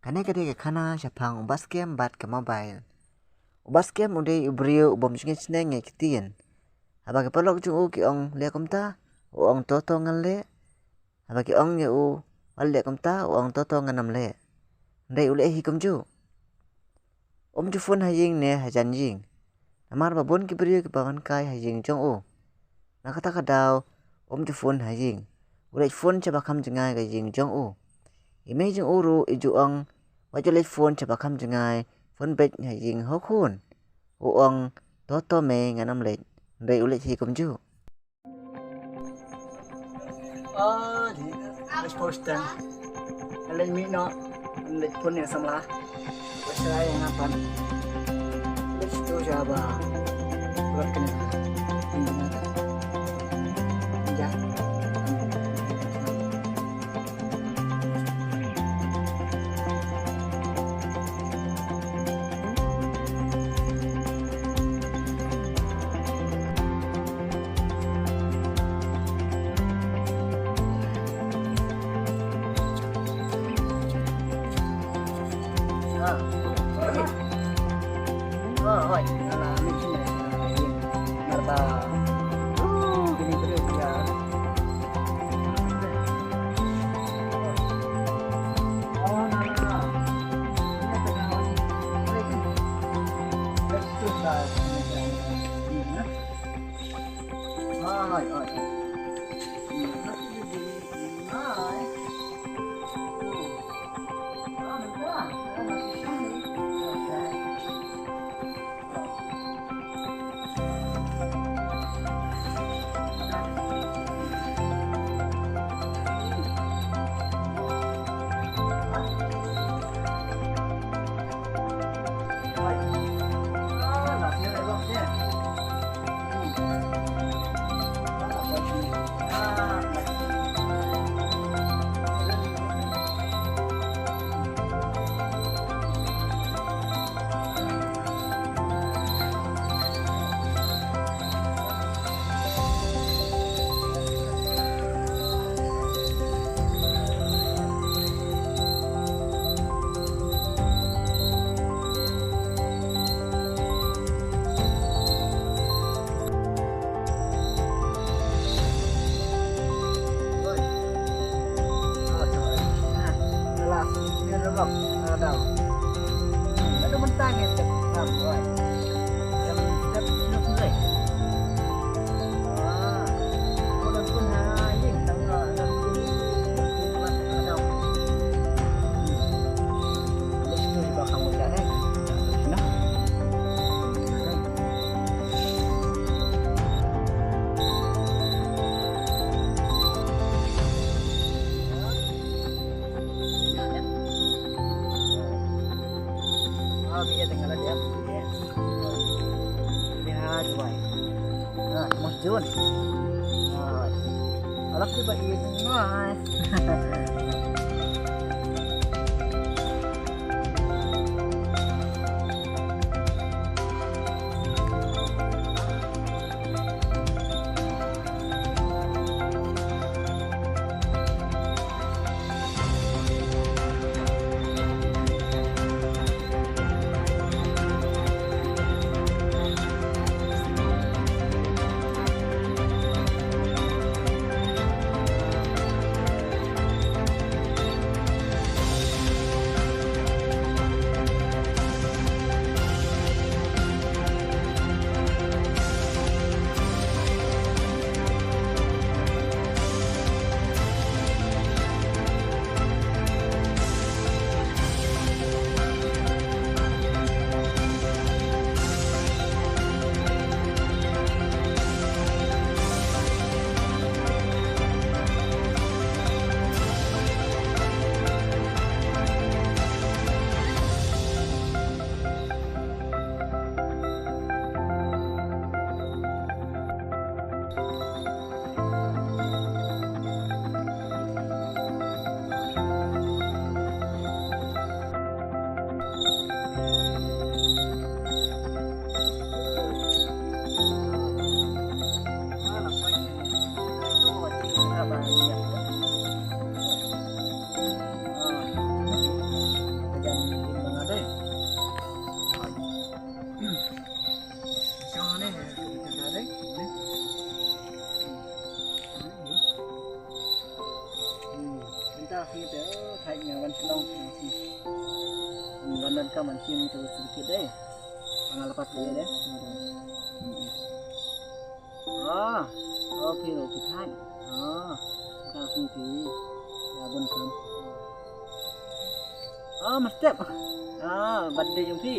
Hane kade ke khana shapang Batskem bat ke mobile. Batskem ude ubrio ubom jinge shnong nge kitien. Aba ke palok jung u ki ong le komta, ong toto ngan le. Aba ke ong ye u al le komta, ong toto nganam le. Ndai ule hi komju. Ju phone haying ne hajan jing. Namar babon ki brio ki bawan kai haying jong u. Nakata kadau ju phone haying. Ule phone cha bakam jingai ga jing jong u. Imagine uru iju ong wajole phone cha bakam jingai phone bet haying hokun. Ong toto me nganam le. Ndai ule hi komju. Di resposten. Kalian mino leit pun yang samla. Saya yang ngapan. Leit itu siapa? Buat kena. Kynjah. Rồi, là mình xin này narba. Gini terus ya. Oh, nana. Ini tengah. Let's do that. Rồi, rồi. Ada mentang ya, rồi. Em rất nước người. Cô đừng quân hà nhìn tăng đừng đi mặt ở đâu. Let's do di belakang muka deh. Nah. Biar tinggal dia. Lihat boy. Nah, Mas Jun. Alak tiba ini. gitu kayaknya wan shnong wan ka mancing itu sedikit deh tanggal lepas dia deh oke thay ka sini ya bun kan mesti badde jung phi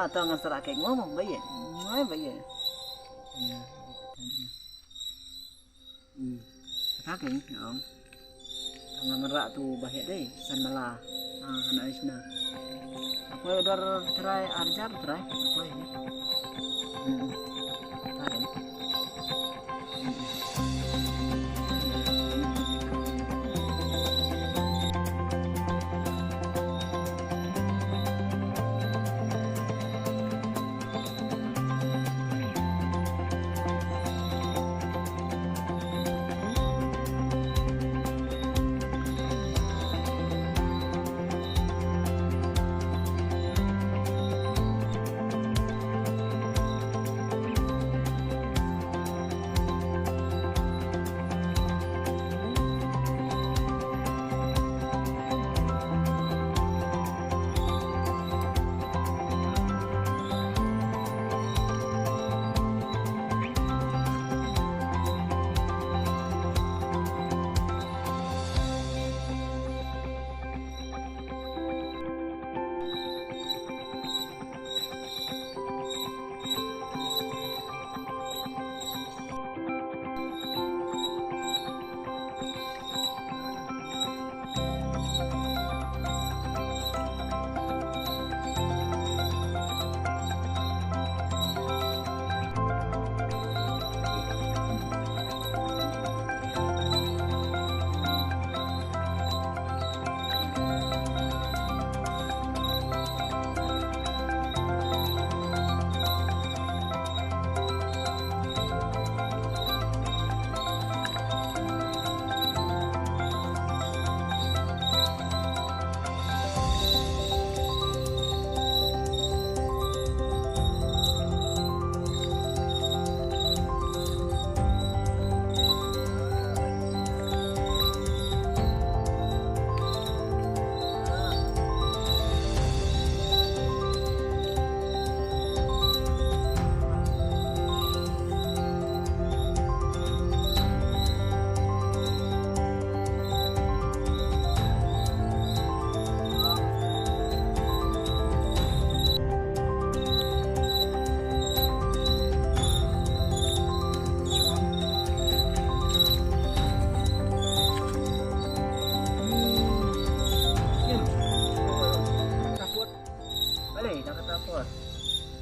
tao ngan sara kayak ngomong bayi katakin dong tengah merak tu bahaya deh samla anak isna apa udah terai arjar terai apa ini katakin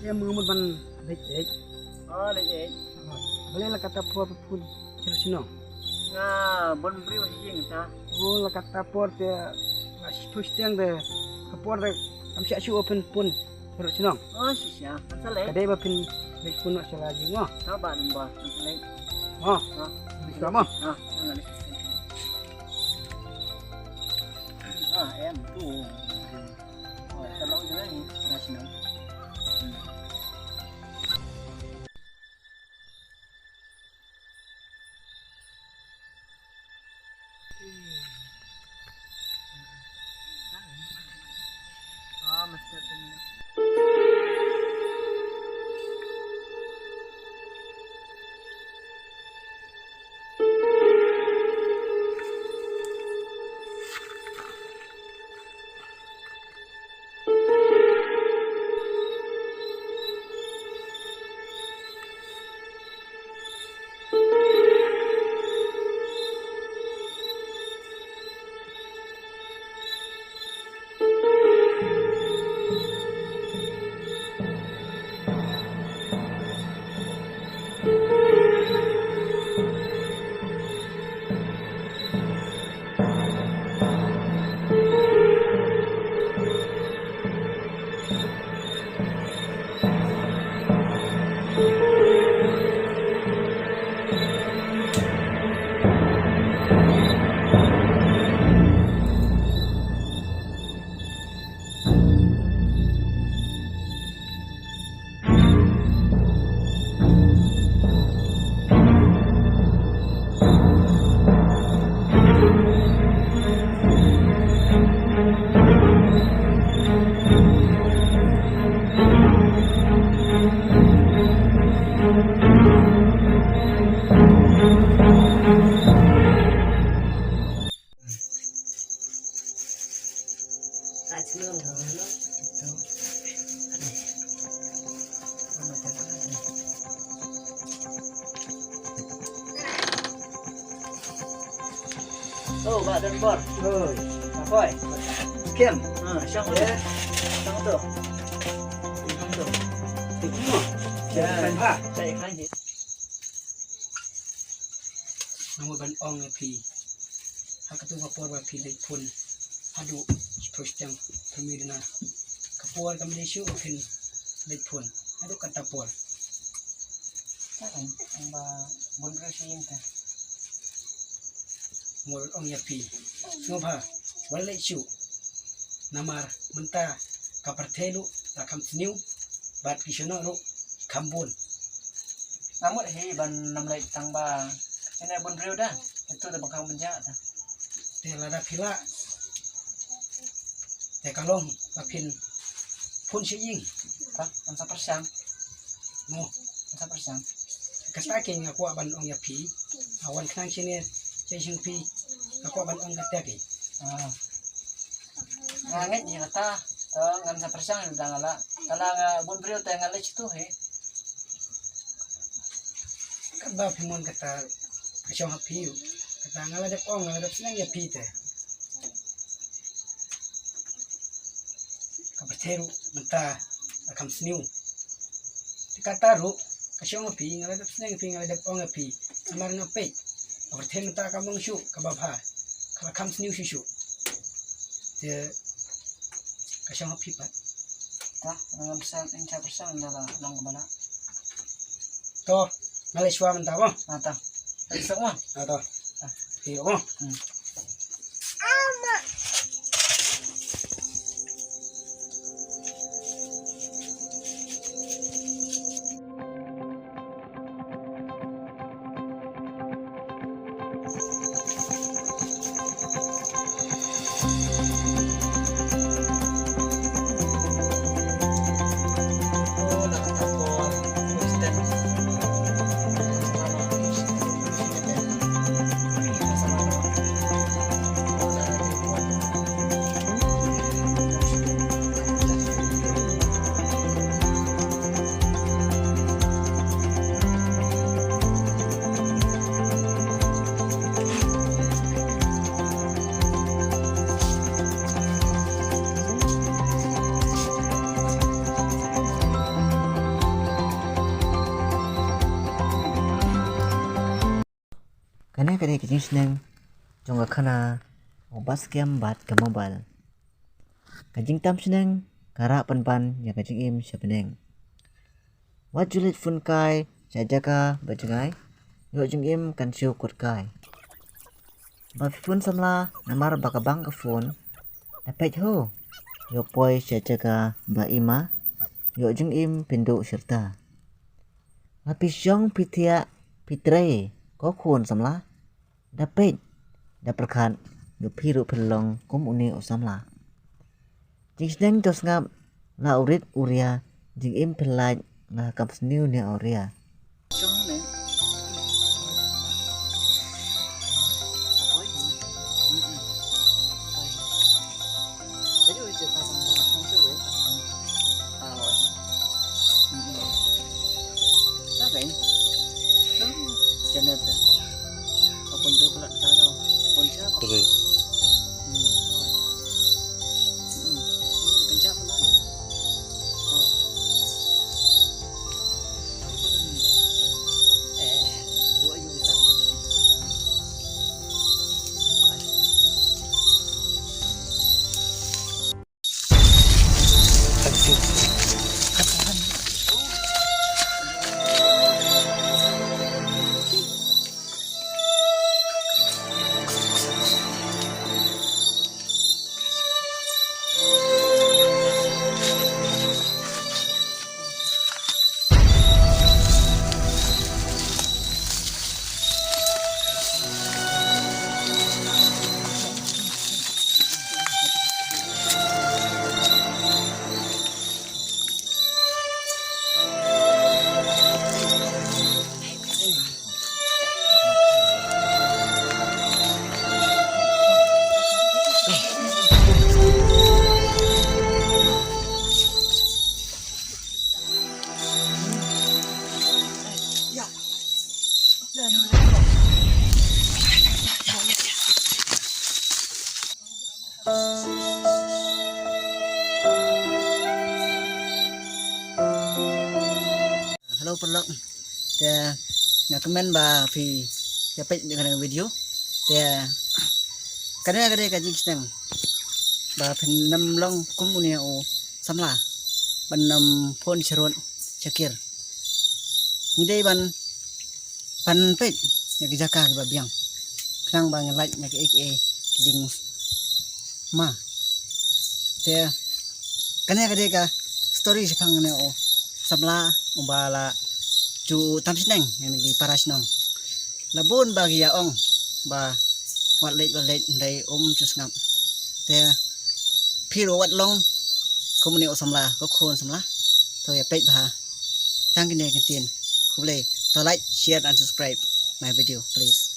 Ya mengambil ban leit. leit Boleh lah kata apa pun shnong. bon beri masih jing ta Oh lah kata apa dia push tiang deh. Apa deh kami siap open pun shnong. shisha masalah Kadai bapin leit pun nak salah lagi mah. sabar mbah masalah Bisa mah. Em tu kalau jalan ni rasional mesti Senang dah lah. Itu. Aduh. Mana tak ada ni. Oh, Pak dan Bor. Oh, Apa? Batskem. Siapa Ya. tu? Siapa tu? Siapa tu? Tengok. Ya. Jangan ha. Saya ikan je. Nama ban ong api. Hakatu kapur api leit pun. Adu terus yang pemidana. Kapur kami desu akan leit pun. Adu kata pur. Kan? Amba bundra sih ini. Mul ong api. Ngobha. Wal leit su. Namar mynta pyrthei lu rakam sniu bat kisono lu kambun. Namun ban nam leit tang ba. Ini bundra dah. Itu dah bakal menjak dah. Te lada pila. Te kalong lapin pun siying. Kah? Ansa persang. Mo Ansa persang. kastaking aku ban ong api. Awan knang sini sing pi. Aku ban ong kataki. Ngangit ni kata. Ngan sa persang dah ngala. Kalau bundra tu ngala situ he. Kaba pimon kata kasyong api. Kata ngaladap ong ngaladap senang api te. Pyrthei mynta rakam sniu. Kata ru kasyong api ngaladap senang api ngaladap ong api. Namar ngape. Pyrthei mynta kamong syu kababha. Rakam sniu syu. Te kasyong api pat. Tah, ngam persang ansa persang dah lah long kemana. To Malaysia mynta mo. Tah. Semua. To. Iyo mo. Oh, nak kapur. Kristen. Kana kani kajing shnong jong khana Batskem Batskem mobile. Kajing tam shnong kara pan ya kajing im shapeneng. Wajulit fun kai jajaka bajengai. Yo jing im kan syu kut kai. Ba fun samla namar bakabang ka fun. Dapat ho. Yo poi jajaka ba ima. Yo jing im pindu serta. Lapis jong pyrthei có khuôn samla dapat dapatkan yupiru pelong kum uni samla jing tos ngap la urit uria jing im pelaj la kap sniu ni uria Jong ni. Apa ini? Jadi uji pasang pasang tu eh. Aloi. Apa ini? Channel tu. Apa tu pula tak tahu. Pun siapa? Kencang pula. Dua juta. kau pelak te nak komen ba phi dapat dengan video te kadang kadang kaji sedang ba phin nam long komunia o samla ban nam phone sharud cakir ngidai ban pet ya jaka ba biang kang ba ngai ya ke ding ma te kadang kadang ka story sepang ne o samla umbala cu tam sineng yang di para shnong labun bagi ya ong ba wat leit dai chus ngam te phiro wat long komuni o samla ko khon samla to ya pet ba tang kine tin kuble to like share and subscribe my video please.